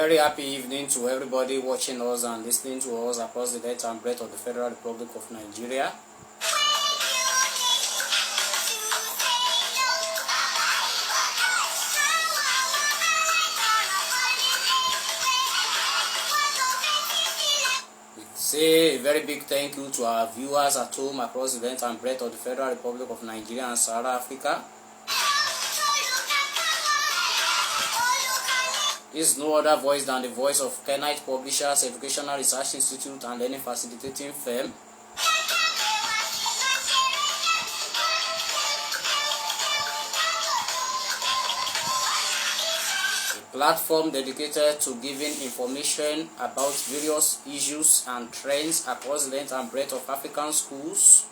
very happy evening to everybody watching us and listening to us across the length and breadth of the Federal Republic of Nigeria. We say a very big thank you to our viewers at home across the length and breadth of the Federal Republic of Nigeria and South Africa. This is no other voice than the voice of Kenite Publishers, Educational Research Institute and Learning Facilitating Firm. A platform dedicated to giving information about various issues and trends across the length and breadth of African schools.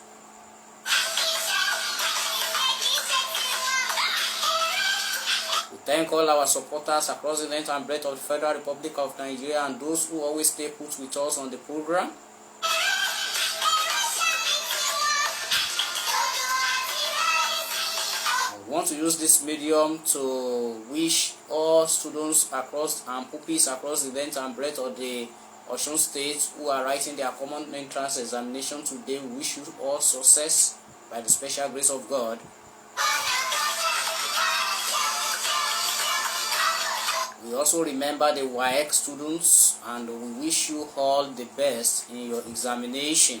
Thank all our supporters across the length and breadth of the Federal Republic of Nigeria and those who always stay put with us on the program. I want to use this medium to wish all students across and pupils across the length and breadth of the Osun State who are writing their common entrance examination today. We wish you all success by the special grace of God. We also remember the WAEC students and we wish you all the best in your examination.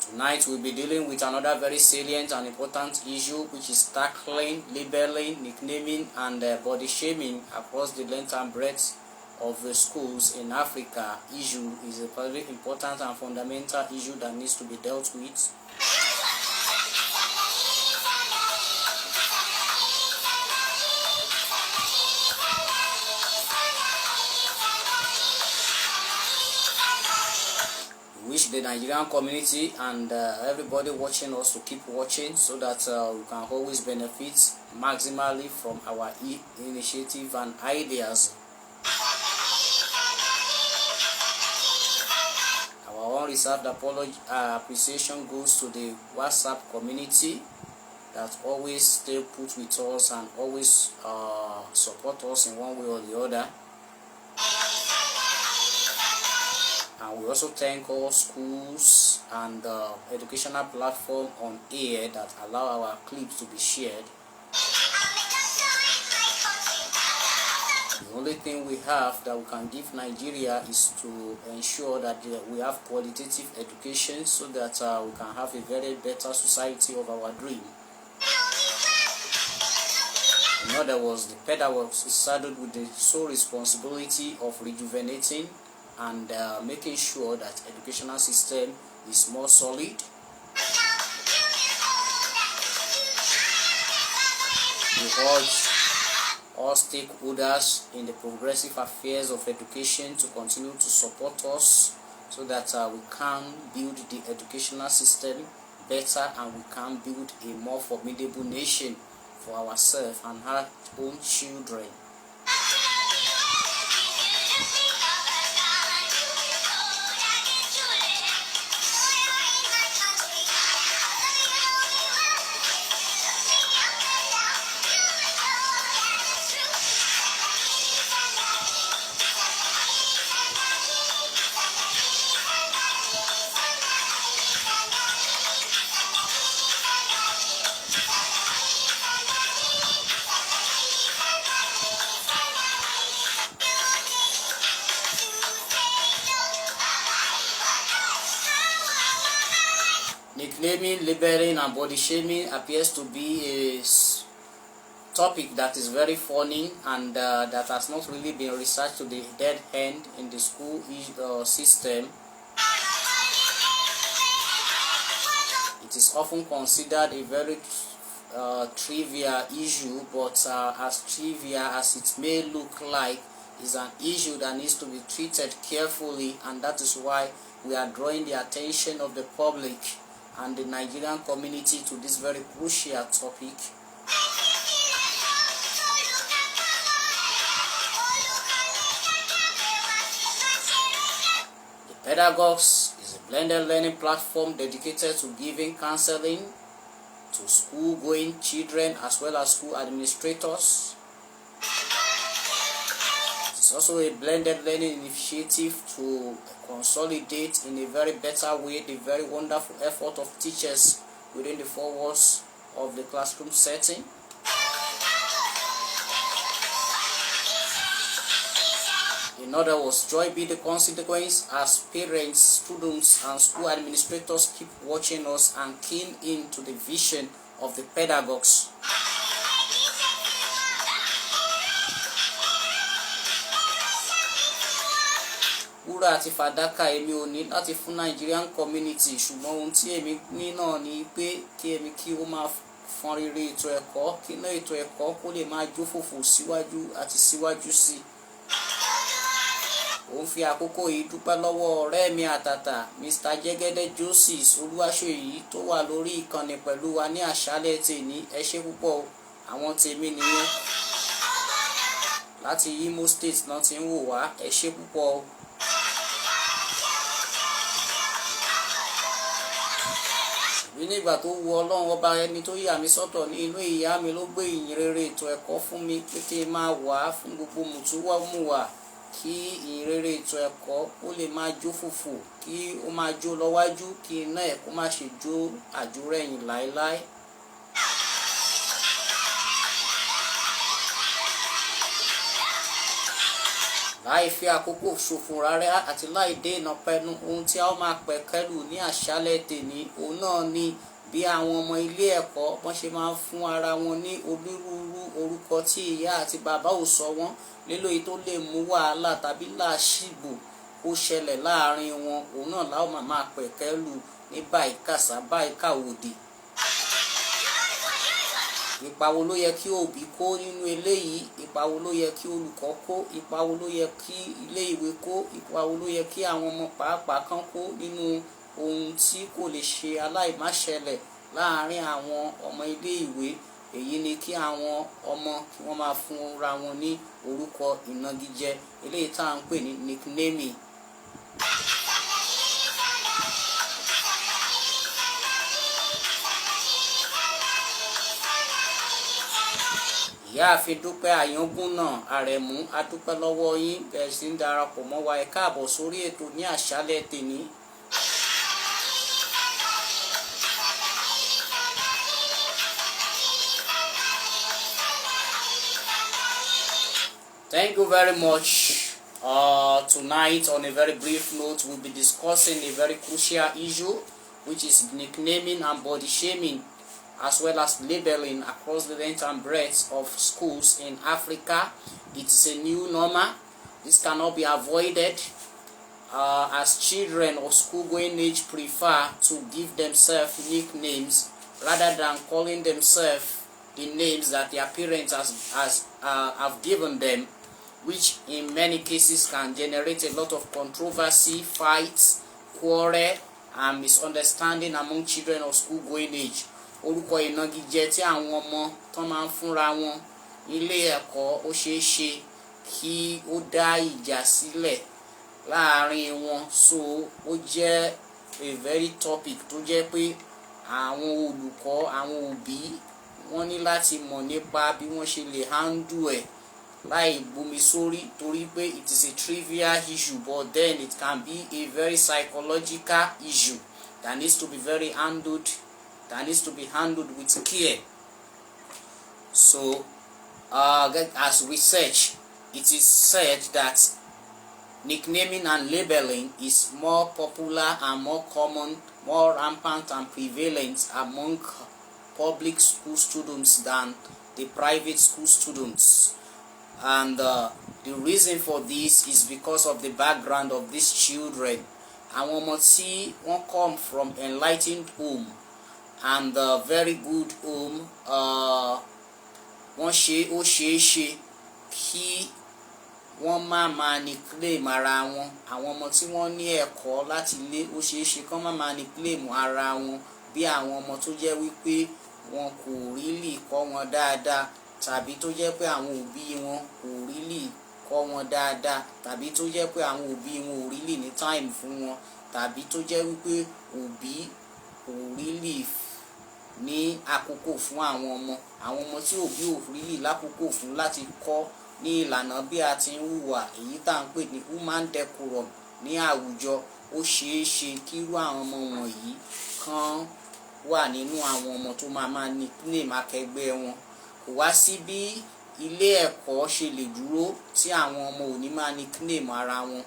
Tonight we'll be dealing with another very salient and important issue, which is tackling, labeling, nicknaming and body shaming across the length and breadth of the schools in Africa. Issue is a very important and fundamental issue that needs to be dealt with. We wish the Nigerian community and everybody watching us to keep watching so that we can always benefit maximally from our initiative and ideas. Unreserved appreciation goes to the WhatsApp community that always stay put with us and always support us in one way or the other. And we also thank all schools and educational platform on air that allow our clips to be shared. The only thing we have that we can give Nigeria is to ensure that we have qualitative education so that we can have a very better society of our dream. In other words, the pedagogues is saddled with the sole responsibility of rejuvenating and making sure that educational system is more solid. We urge all stakeholders in the progressive affairs of education to continue to support us so that we can build the educational system better and we can build a more formidable nation for ourselves and our own children. Nicknaming, labeling and body shaming appears to be a topic that is very funny and that has not really been researched to the dead end in the school system. It is often considered a very trivial issue, but as trivial as it may look like, is an issue that needs to be treated carefully, and that is why we are drawing the attention of the public and the Nigerian community to this very crucial topic. The pedagogues is a blended learning platform dedicated to giving counseling to school-going children as well as school administrators. It's also a blended learning initiative to consolidate in a very better way the very wonderful effort of teachers within the four walls of the classroom setting. In other words, joy be the consequence as parents, students, and school administrators keep watching us and keen in to the vision of the pedagogues. Wúrà àti fàdákà èmi ò ní láti fún Nigerian community, ṣùgbọ́n ohun tí èmi ní náà ni pé kí ó máa fọn rere ètò ẹ̀kọ́, kí iná ètò ẹ̀kọ́ kó lè máa jó fòfò síwájú àti síwájú sí i. Ó ń fi àkókò yìí dúpẹ́ lọ́wọ́ ọ̀rẹ́ mi àtàtà Mr. Jẹ́gẹ́dẹ́ Joseph Olúwaṣèyí tó wà lórí ìkànnì pẹ̀lú wa ní àṣálẹ́ tèmi. Ẹ ṣé púpọ̀ o, àwọn tèmi nìyẹn láti Imo State náà ti ń wò wá. Ẹ ṣé púpọ̀ o. Nígbà tó wu Ọlọ́run ọba ẹni tó yà mí sọ́tọ̀ ní inú ìyá mi ló gbé ìyìn rere ètò ẹ̀kọ́ fún mi pé kí n máa wà á fún gbogbo mùtúwàmùwà kí ìyìn rere ètò ẹ̀kọ́ ó lè máa jó fòfò, kí ó máa jó lọ́wájú, kí iná ẹ̀ kó má ṣe jó àjórẹ̀yìn láéláé. Láì fi àkókò ṣòfò rárá àti láì dènà pẹnu, ohun tí a ó máa pẹ̀kẹ́lù ní àṣálẹ́ tèmi òun náà ni bí àwọn ọmọ ilé ẹ̀kọ́ wọ́n ṣe máa ń fún ara wọn ní onírúurú orúkọ tí ìyá àti bàbá ò sọ wọ́n, lílo èyí tó lè mú wàhálà tàbí làásìgbò kó ṣẹlẹ̀ láàrin wọn. Òun náà la ó máa pẹ̀kẹ́lù ní báyìí kàsá báyìí kàwòdì. Ipa wo ló yẹ kí òbí kó nínú eléyìí? Ipa wo ló yẹ kí olùkọ́ kó? Ipa wo ló yẹ kí ilé ìwé kó? Ipa wo ló yẹ kí àwọn ọmọ pàápàá kan kó nínú ohun tí kò lè ṣe aláìmáṣẹlẹ̀ láàárín àwọn ọmọ ilé ìwé? Èyí ni kí àwọn ọmọ kí wọ́n máa fúnra wọn ní orúkọ ìnagijẹ eléyìí tá à ń pè ní nicknaming. Ìyáàfin Dúpẹ́ Àyángúnà Àrẹ̀mú, a dúpẹ́ lọ́wọ́ yín bẹ́ẹ̀ sì ń darapọ̀ mọ́ wa. Ẹ káàbọ̀ sórí ètò ní àṣálẹ́ tèmi. Thank you very much. Tonight, on a very brief note, we'll be discussing a very crucial issue, which is nicknaming and body shaming, as well as labeling across the length and breadth of schools in Africa. It's a new normal. This cannot be avoided, as children of school-going age prefer to give themselves nicknames rather than calling themselves the names that their parents have given them, which in many cases can generate a lot of controversy, fights, quarrel, and misunderstanding among children of school-going age. Orúkọ ìnagijẹ tí àwọn ọmọ tán máa ń fúnra wọn nílé ẹ̀kọ́ ó ṣeé ṣe kí ó dá ìjà sílẹ̀ láàrin wọn. So ó jẹ́ a very topic tó jẹ́ pé àwọn olùkọ́, àwọn òbí wọ́n ní láti mọ̀ nípa bí wọ́n ṣe lè handle ẹ̀ láì bumi sórí, torí pé it is a trivial issue, but then it can be a very psychological issue that needs to be handled with care. So as research, it is said that nicknaming and labeling is more popular and more common, more rampant and prevalent among public school students than the private school students. And the reason for this is because of the background of these children. Àwọn ọmọ tí wọ́n come from enlightened home and very good home, wọ́n ṣeé ṣe kí wọ́n má máa nickname ara wọn. Àwọn ọmọ tí wọ́n ní ẹ̀kọ́ láti ilé ó ṣeé ṣe kán má máa nickname ara wọn bí àwọn ọmọ tó jẹ́ wípé wọn kò really kọ́ wọn dáadáa, tàbí tó jẹ́ pé àwọn òbí wọn kò really kọ́ wọn dáadáa, tàbí tó jẹ́ pé àwọn òbí wọn ò really ní time fún wọn tàbí tó jẹ́ wípé òbí kò really ní àkókò fún àwọn ọmọ tí òbí ò really lákòókò fún láti kọ́ ní ìlànà bí a ti ń hùwà, èyí tá à ń pè ní human decorum ní àwùjọ, ó ṣeé ṣe kí irú àwọn ọmọ wọ̀nyí kan wà nínú àwọn ọmọ tó máa nickname akẹgbẹ́ wọn. Kò wá sí bí ilé ẹ̀kọ́ ṣe lè dúró tí àwọn ọmọ ò ní máa nickname ara wọn.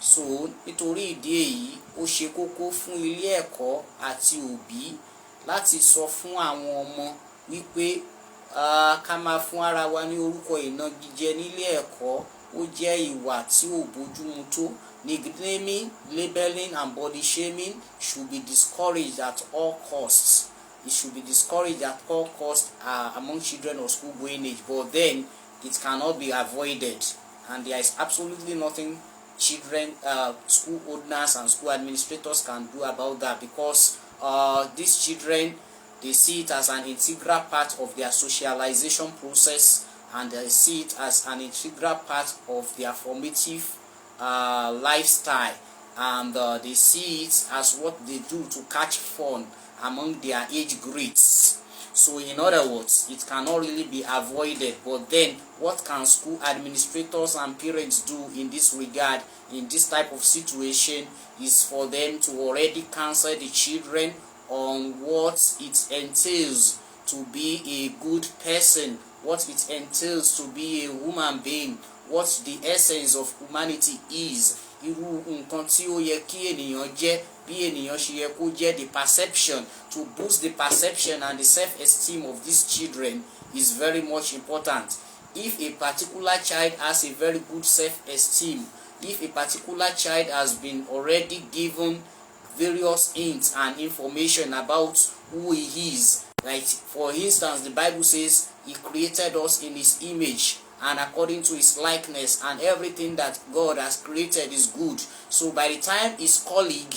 So nítorí ìdí èyí, ó ṣe kókó fún ilé ẹ̀kọ́ àti òbí láti sọ fún àwọn ọmọ wípé ká máa fún ara wa ní orúkọ ìnagijẹ nílé ẹ̀kọ́ ó jẹ́ ìwà tí ò bójúmu tó. Nicknaming, labeling and body shaming should be discouraged at all costs. It should be discouraged at all costs among children of school going age, but then it cannot be avoided, and there is absolutely nothing school owners and school administrators can do about that, because these children, they see it as an integral part of their socialization process, and they see it as an integral part of their formative lifestyle, and they see it as what they do to catch fun among their age grades. So in other words, it cannot really be avoided. But then what can school administrators and parents do in this regard, in this type of situation, is for them to already counsel the children on what it entails to be a good person, what it entails to be a human being, what the essence of humanity is, irú nǹkan tí ó yẹ kí ènìyàn jẹ́, bí ènìyàn ṣe yẹ kó jẹ́. The perception, to boost the perception and the self-esteem of these children is very much important. If a particular child has a very good self-esteem, if a particular child has been already given various hints and information about who he is, like for instance, the Bible says he created us in his image and according to his likeness, and everything that God has created is good. So by the time his colleague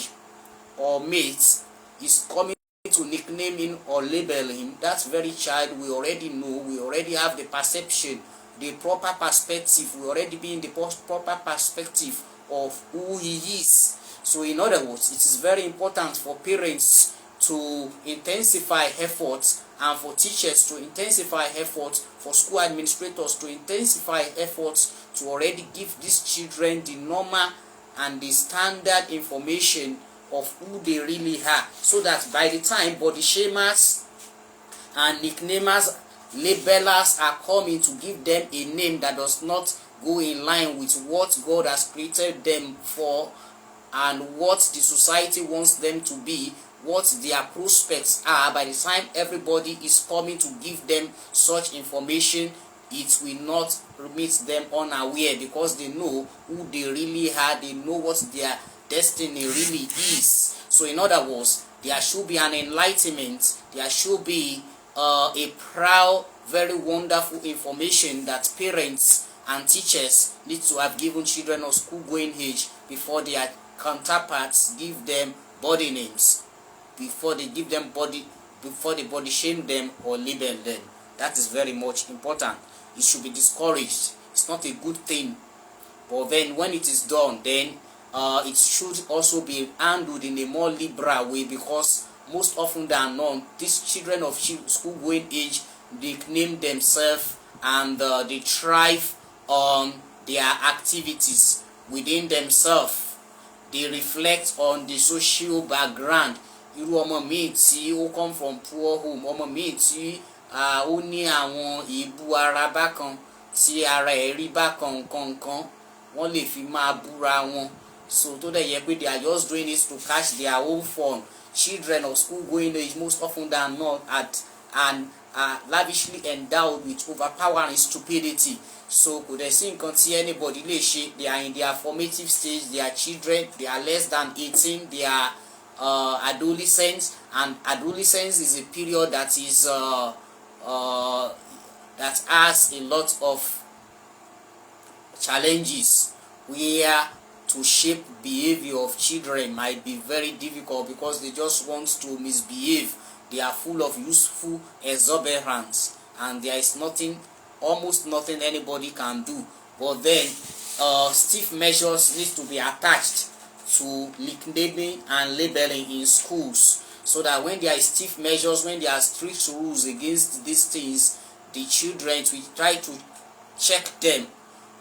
or mate is coming to nickname him or label him, that very child we already know, we already have the perception, the proper perspective, we already be in the proper perspective of who he is. So in other words, it is very important for parents to intensify efforts, and for teachers to intensify efforts, for school administrators to intensify efforts to already give these children the normal and the standard information of who they really are, so that by the time body shamers and nicknamers, labelers are coming to give them a name that does not go in line with what God has created them for and what the society wants them to be, what their prospects are, by the time everybody is coming to give them such information, it will not remit them unaware, because they know who they really are, they know what their destiny really is. So in other words, there should be an enlightenment, there should be a proud, very wonderful information that parents and teachers need to have given children of school going age before their counterparts give them body names, before they give them before they body shame them or label them. That is very much important. It should be discouraged. It's not a good thing. But then when it is done, then it should also be handled in a more liberal way, because most often than not, these children of school going age, they name themselves and they thrive on their activities within themselves. They reflect on the social background. Irú ọmọ míì tí ó come from poor home, ọmọ míì tí ó ní àwọn ìbú ara bákan, tí ara ẹ̀ rí bákan kankan, wọ́n lè fi máa búra wọn. So tó dẹ̀ yẹ pé they are just doing it to catch their own fun. Children of school going age, most often than not, are lavishly endowed with overpowering stupidity. So kò dẹ̀ sí nǹkan tí anybody lè ṣe. They are in their formative stage, they are children, they are less than 18, they are adolescents, and adolescence is a period that is that has a lot of challenges, where to shape behavior of children might be very difficult, because they just want to misbehave. They are full of useful exuberance, and there is almost nothing anybody can do. But then stiff measures need to be attached to nicknaming and labeling in schools, so that when there is stiff measures, when there are strict rules against these things, the children will try to check them.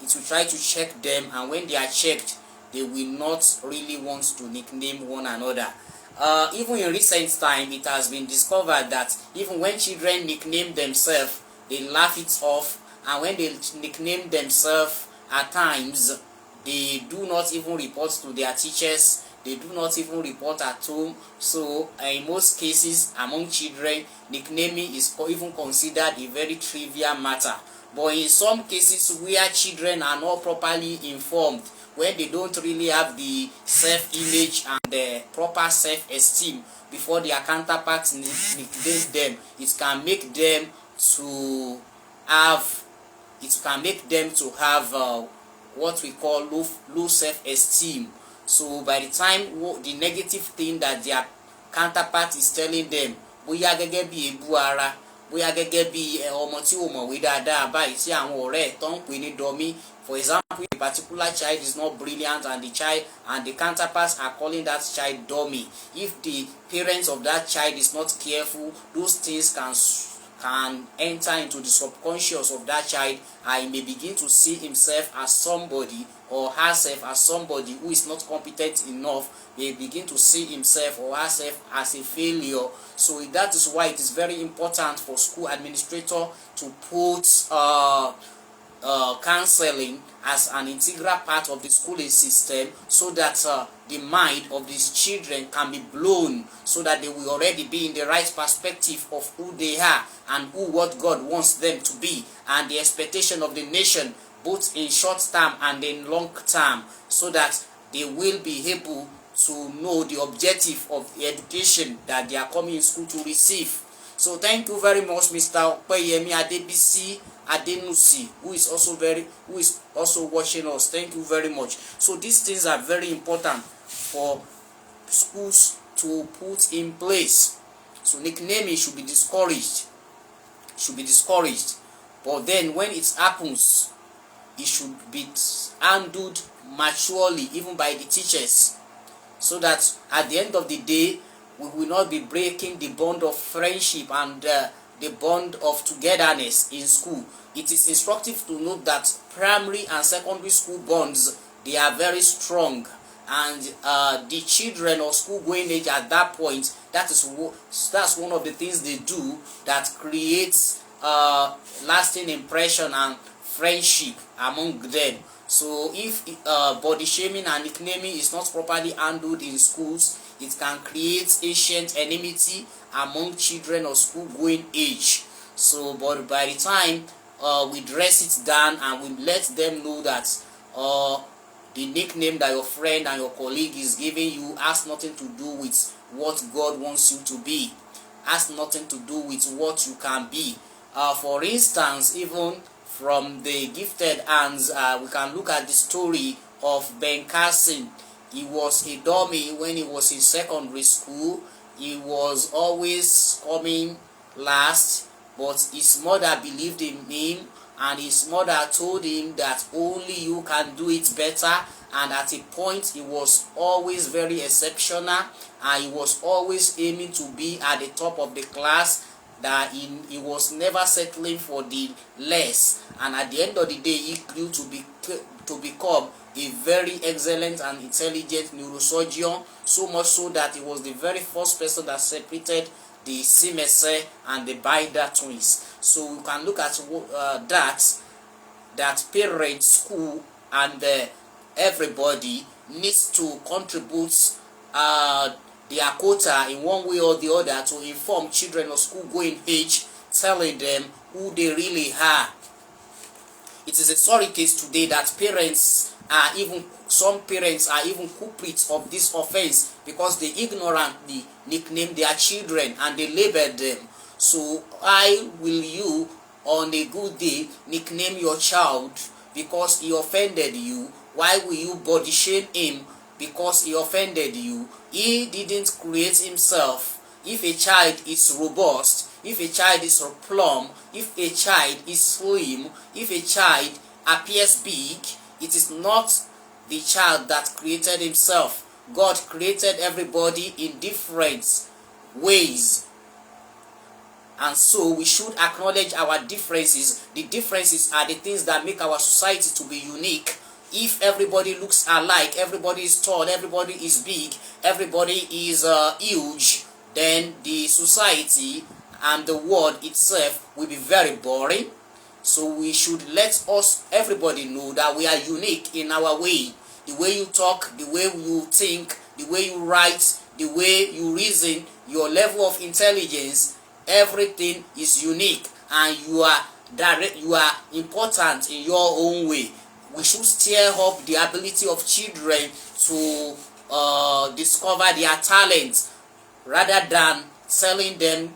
It will try to check them, and when they are checked, they will not really want to nickname one another. Even in recent time, it has been discovered that even when children nickname themselves, they laugh it off, and when they nickname themselves at times, they do not even report to their teachers, they do not even report at home. So in most cases among children, nicknaming is even considered a very trivial matter. But in some cases where children are not properly informed, when they don't really have the self-image and the proper self-esteem before their counterparts nickname them, it can make them to have what we call low self-esteem. So by the time the negative thing that their counterpart is telling them, bóyá gẹ́gẹ́ bí ebu ara, bóyá gẹ́gẹ́ bí ọmọ tí ó mọ̀wé dáadáa báyìí tí àwọn ọ̀rẹ́ tó ń pè ní dummy. For example, a particular child is not brilliant and the counterparts are calling that child dummy. If the parents of that child is not careful, those things can enter into the subconscious of that child, and he may begin to see himself as somebody or herself as somebody who is not competent enough. They begin to see himself or herself as a failure. So that is why it is very important for school administrator to put counseling as an integral part of the schooling system, so that the mind of these children can be blown, so that they will already be in the right perspective of who they are and what God wants them to be, and the expectation of the nation, both in short term and in long term, so that they will be able to know the objective of the education that they are coming in school to receive. So thank you very much, Mr. Opeyemi Adebisi Adenusi, who is also watching us. Thank you very much. So these things are very important for schools to put in place. So nicknaming should be discouraged. But then when it happens, it should be handled maturely, even by the teachers, so that at the end of the day, we will not be breaking the bond of friendship and the bond of togetherness in school. It is instructive to note that primary and secondary school bonds, they are very strong, and the children of school going age at that point, that's one of the things they do that creates lasting impression and friendship among them. So if body shaming and nicknaming is not properly handled in schools, it can create ancient enmity among children of school going age. So but by the time we dress it down and we let them know that the nickname that your friend and your colleague is giving you has nothing to do with what God wants you to be, has nothing to do with what you can be. For instance, even from the gifted hands, we can look at the story of Ben Carson. He was a dummy when he was in secondary school. He was always coming last, but his mother believed in him, and his mother told him that only you can do it better. And at a point, he was always very exceptional, and he was always aiming to be at the top of the class, that he was never settling for the less. And at the end of the day, he grew to become a very excellent and intelligent neurosurgeon, so much so that he was the very first person that separated the Simese and the Bider twins. So we can look at that parents, school, and everybody needs to contribute their quota in one way or the other to inform children of school going age, telling them who they really are. It is a sorry case today that some parents are even culprits of this offense, because they ignorantly nickname their children and they label them. So why will you on a good day nickname your child because he offended you? Why will you body shame him because he offended you? He didn't create himself. If a child is robust, if a child is plump, if a child is slim, if a child appears big, it is not the child that created himself, God created everybody in different ways, and so we should acknowledge our differences. The differences are the things that make our society to be unique. If everybody looks alike, everybody is tall, everybody is big, everybody is huge, then the society and the world itself will be very boring. So we should let everybody know that we are unique in our way. The way you talk, the way you think, the way you write, the way you reason, your level of intelligence, everything is unique, and you are important in your own way. We should stir up the ability of children to discover their talents, rather than telling them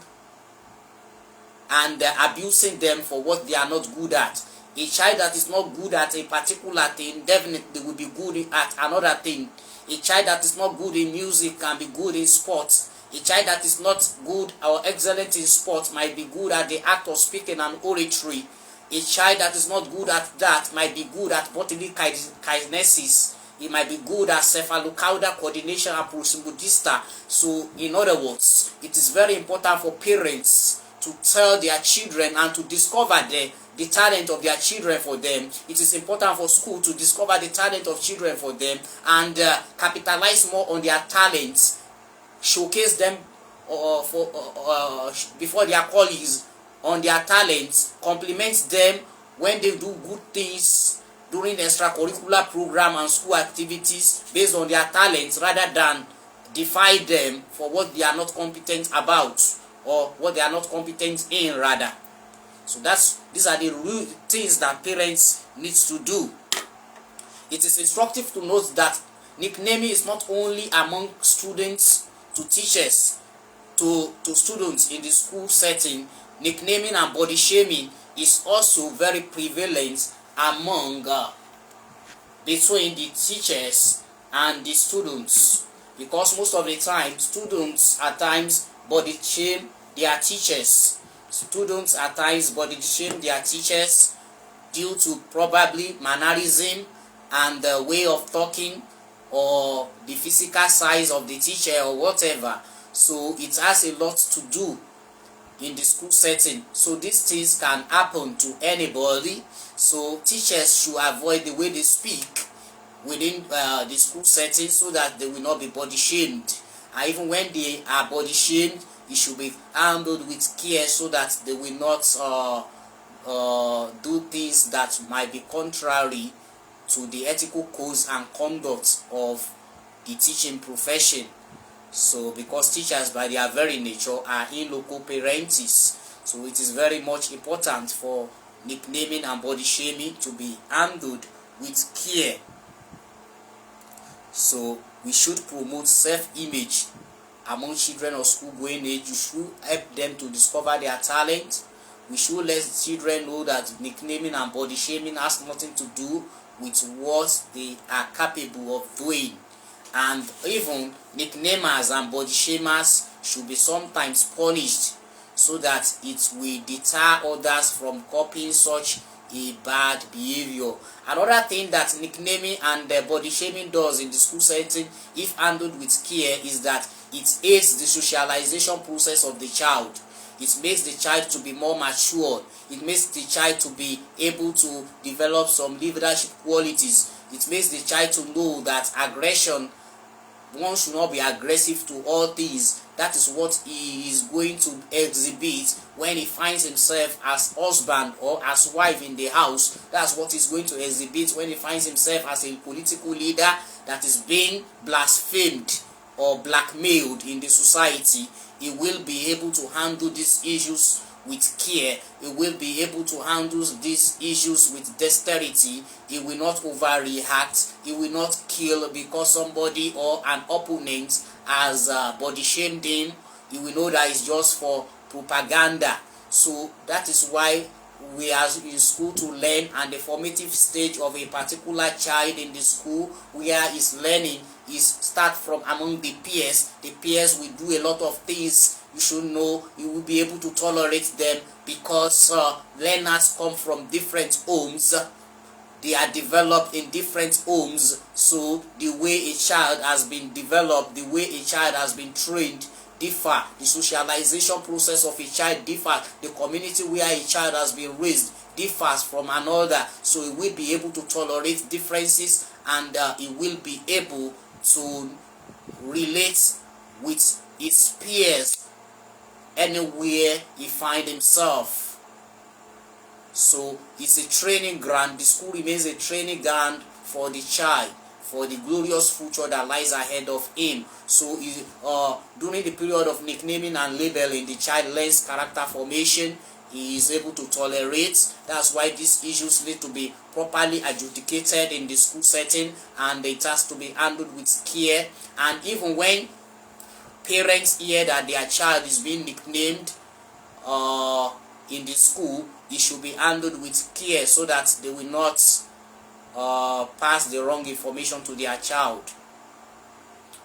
and abusing them for what they are not good at. A child that is not good at a particular thing definitely will be good at another thing. A child that is not good in music can be good in sports. A child that is not good or excellent in sports might be good at the act of speaking and oratory. A child that is not good at that might be good at bodily kinesis. He might be good at cephalocaudal coordination and prosimodista. So, in other words, it is very important for parents to tell their children and to discover the talent of their children for them. It is important for school to discover the talent of children for them and capitalize more on their talents, showcase them before their colleagues on their talents, compliment them when they do good things during extracurricular program and school activities based on their talents, rather than defy them for what they are not competent about, or what they are not competent in rather. So these are the real things that parents need to do. It is instructive to note that nicknaming is not only among students to teachers to students in the school setting. Nicknaming and body shaming is also very prevalent among between the teachers and the students, because most of the time students at times body shame their teachers. Students at times body shame their teachers due to probably mannerism and the way of talking, or the physical size of the teacher, or whatever. So it has a lot to do in the school setting. So these things can happen to anybody. So teachers should avoid the way they speak within the school setting, so that they will not be body shamed. And even when they are body shamed, it should be handled with care, so that they will not do things that might be contrary to the ethical codes and conduct of the teaching profession. So because teachers by their very nature are in loco parentis, so it is very much important for nicknaming and body shaming to be handled with care. So we should promote self-image among children of school-going age. You should help them to discover their talent. We should let children know that nicknaming and body shaming has nothing to do with what they are capable of doing. And even nicknamers and body shamers should be sometimes punished, so that it will deter others from copying such a bad behavior. Another thing that nicknaming and body shaming does in the school setting, if handled with care, is that it aids the socialization process of the child. It makes the child to be more mature. It makes the child to be able to develop some leadership qualities. It makes the child to know that aggression, one should not be aggressive to all things. That is what he is going to exhibit when he finds himself as husband or as wife in the house. That's what he's going to exhibit when he finds himself as a political leader that is being blasphemed or blackmailed in the society. He will be able to handle these issues with care. He will be able to handle these issues with dexterity. He will not overreact. He will not kill because somebody or an opponent has body shamed him. He will know that it's just for propaganda. So that is why we are in school to learn, and the formative stage of a particular child in the school where he's learning is start from among the peers. The peers will do a lot of things. You should know, you will be able to tolerate them, because learners come from different homes. they are developed in different homes. So the way a child has been developed, the way a child has been trained differ. The socialization process of a child differs. The community where a child has been raised differs from another. So he will be able to tolerate differences, and he will be able to relate with his peers anywhere he finds himself. So it's a training ground. The school remains a training ground for the child, for the glorious future that lies ahead of him. So during the period of nicknaming and labeling, the child learns character formation. He is able to tolerate. That's why these issues need to be properly adjudicated in the school setting, and it has to be handled with care. And even when parents hear that their child is being nicknamed in the school, it should be handled with care so that they will not pass the wrong information to their child.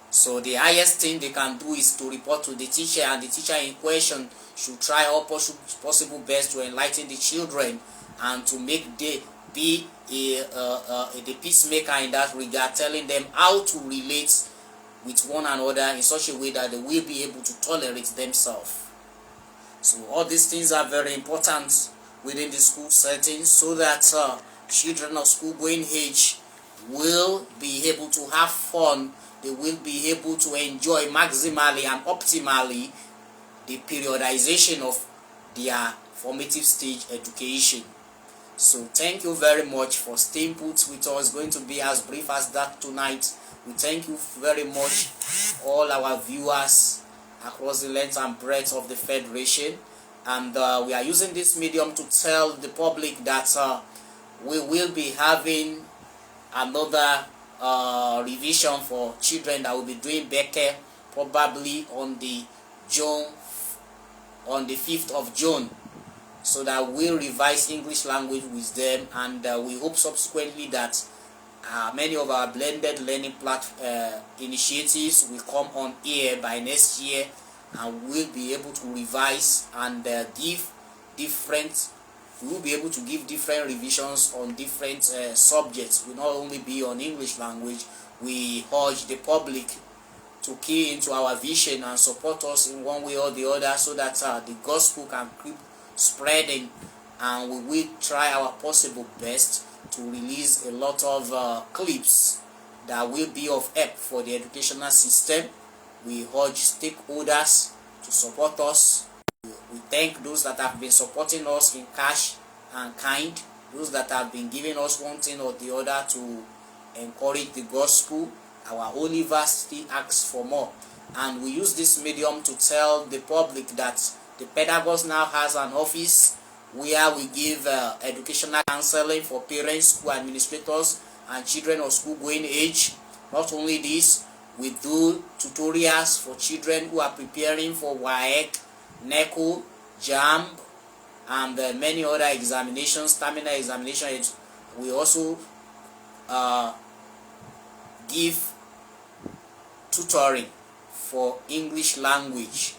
So the highest thing they can do is to report to the teacher, and the teacher in question should try all possible best to enlighten the children and to make the peacemaker in that regard, telling them how to relate with one another in such a way that they will be able to tolerate themselves. So all these things are very important within the school setting, so that children of school going age will be able to have fun. They will be able to enjoy maximally and optimally the periodization of their formative stage education. So thank you very much for staying put with us. It's going to be as brief as that tonight. We thank you very much, all our viewers across the length and breadth of the Federation. And we are using this medium to tell the public that we will be having another revision for children that will be doing Becker probably on the 5th of June, so that we'll revise English language with them, and we hope subsequently that many of our blended learning initiatives will come on air by next year, and we'll be able to revise and we'll be able to give different revisions on different subjects. Will not only be on English language. We urge the public to key into our vision and support us in one way or the other, so that the gospel can keep spreading, and we will try our possible best to release a lot of clips that will be of help for the educational system. We urge stakeholders to support us. We thank those that have been supporting us in cash and kind, those that have been giving us one thing or the other to encourage the gospel. Our university asks for more, and we use this medium to tell the public that the Pedagogues now has an office where we give educational counseling for parents, school administrators, and children of school going age. Not only this, we do tutorials for children who are preparing for WAEC, NECO, JAMB, and many other examinations, terminal examinations. We also give tutoring for English language,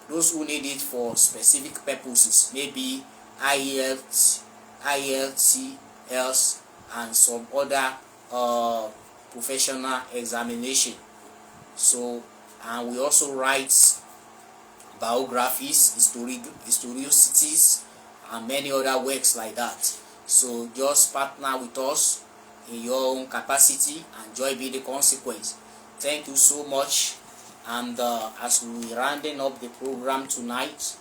those who need it for specific purposes, maybe IELTS, IELTS, and some other professional examination. So, and we also write biographies, historicities, and many other works like that. So just partner with us in your own capacity, and joy be the consequence. Thank you so much. And as we rounding up the program tonight,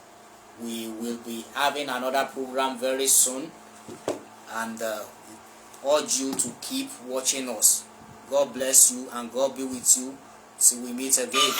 we will be having another program very soon, and urge you to keep watching us. God bless you, and God be with you till we meet again.